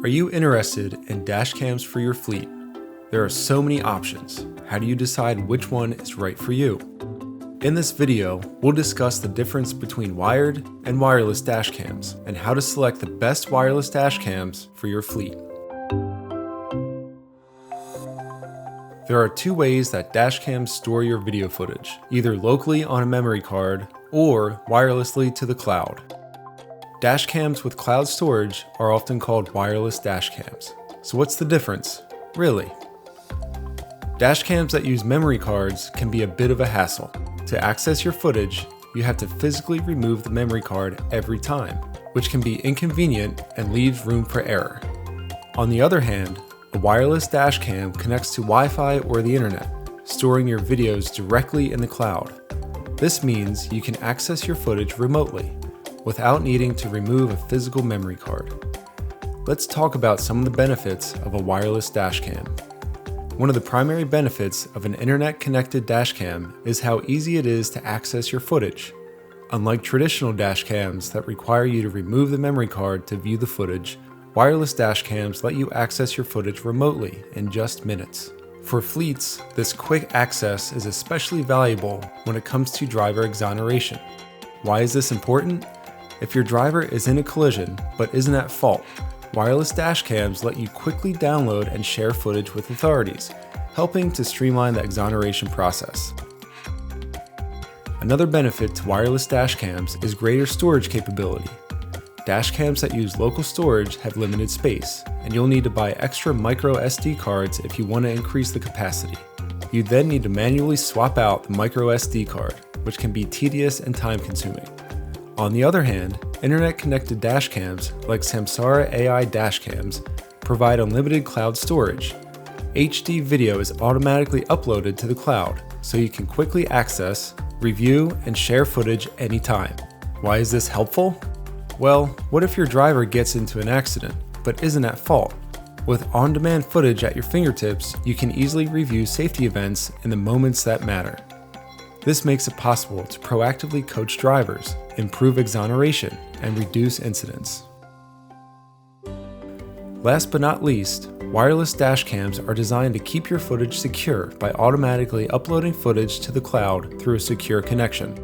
Are you interested in dash cams for your fleet? There are so many options. How do you decide which one is right for you? In this video, we'll discuss the difference between wired and wireless dash cams and how to select the best wireless dash cams for your fleet. There are two ways that dash cams store your video footage, either locally on a memory card or wirelessly to the cloud. Dash cams with cloud storage are often called wireless dash cams. So what's the difference, really? Dash cams that use memory cards can be a bit of a hassle. To access your footage, you have to physically remove the memory card every time, which can be inconvenient and leaves room for error. On the other hand, a wireless dash cam connects to Wi-Fi or the internet, storing your videos directly in the cloud. This means you can access your footage remotely, without needing to remove a physical memory card. Let's talk about some of the benefits of a wireless dash cam. One of the primary benefits of an internet-connected dash cam is how easy it is to access your footage. Unlike traditional dash cams that require you to remove the memory card to view the footage, wireless dash cams let you access your footage remotely in just minutes. For fleets, this quick access is especially valuable when it comes to driver exoneration. Why is this important? If your driver is in a collision but isn't at fault, wireless dash cams let you quickly download and share footage with authorities, helping to streamline the exoneration process. Another benefit to wireless dash cams is greater storage capability. Dash cams that use local storage have limited space, and you'll need to buy extra micro SD cards if you want to increase the capacity. You then need to manually swap out the micro SD card, which can be tedious and time-consuming. On the other hand, internet-connected dash cams like Samsara AI Dash Cams provide unlimited cloud storage. HD video is automatically uploaded to the cloud, so you can quickly access, review, and share footage anytime. Why is this helpful? Well, what if your driver gets into an accident, but isn't at fault? With on-demand footage at your fingertips, you can easily review safety events in the moments that matter. This makes it possible to proactively coach drivers, improve exoneration, and reduce incidents. Last but not least, wireless dash cams are designed to keep your footage secure by automatically uploading footage to the cloud through a secure connection.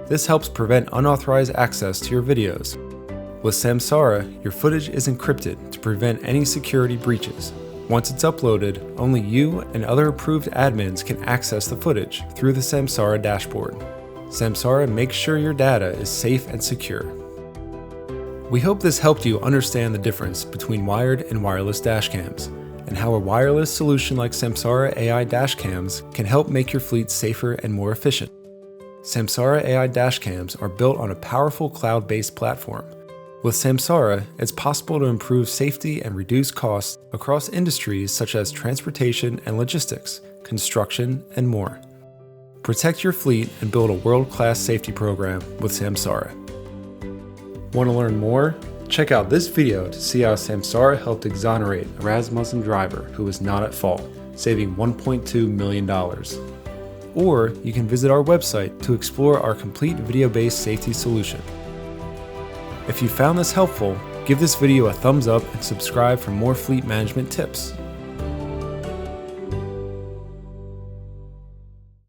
This helps prevent unauthorized access to your videos. With Samsara, your footage is encrypted to prevent any security breaches. Once it's uploaded, only you and other approved admins can access the footage through the Samsara dashboard. Samsara makes sure your data is safe and secure. We hope this helped you understand the difference between wired and wireless dash cams, and how a wireless solution like Samsara AI Dash Cams can help make your fleet safer and more efficient. Samsara AI Dash Cams are built on a powerful cloud-based platform. With Samsara, it's possible to improve safety and reduce costs across industries such as transportation and logistics, construction, and more. Protect your fleet and build a world-class safety program with Samsara. Want to learn more? Check out this video to see how Samsara helped exonerate a Rasmussen driver who was not at fault, saving $1.2 million. Or you can visit our website to explore our complete video-based safety solution. If you found this helpful, give this video a thumbs up and subscribe for more fleet management tips.